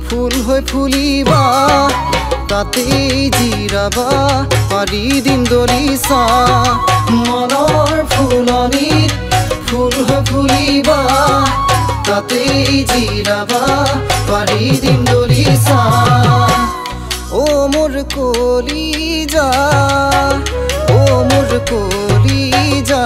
ফুল হৈ ফুলিবা তাতেই জিৰাবা পাৰি দিম দলিচা মনৰ ফুলনিত ফুল হৈ ফুলিবা তাতেই জিৰাবা পাৰি দিম দলিচা ও মোৰ কলিজা ও মোৰ কলিজা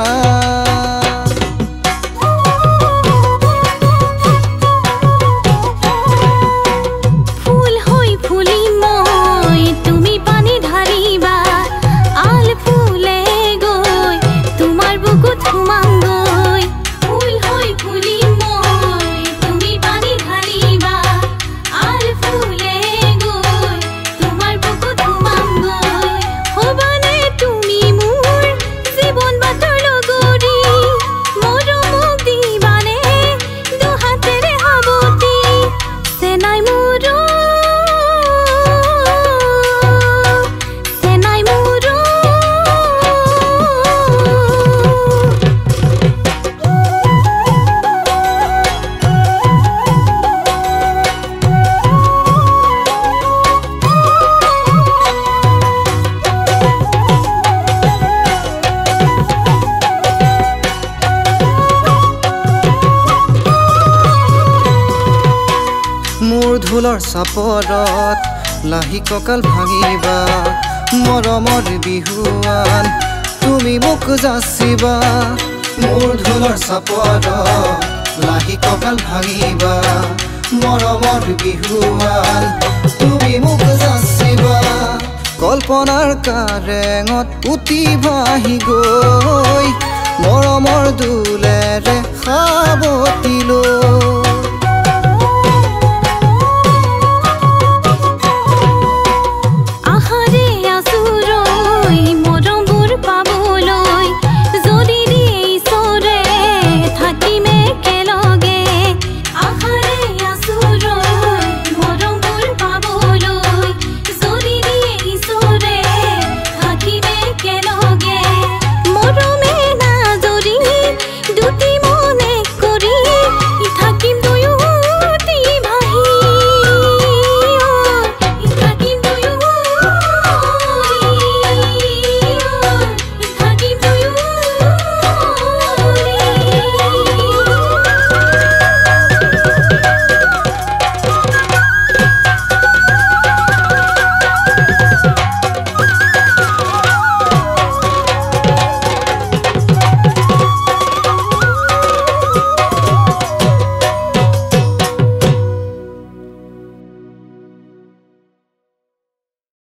ঢোলৰ চাপৰত লাহি কঁকাল ভাঙিবা মৰমৰ বিহুৱান তুমি মোক যাচিবা মোৰ ঢোলৰ চাপৰত লাহি কঁকাল ভাঙিবা মৰমৰ বিহুৱান তুমি মোক যাচিবা কল্পনাৰ কাৰেঙত উটি ভাহি গৈ মৰমৰ দুলেৰে সাৱটি লৈ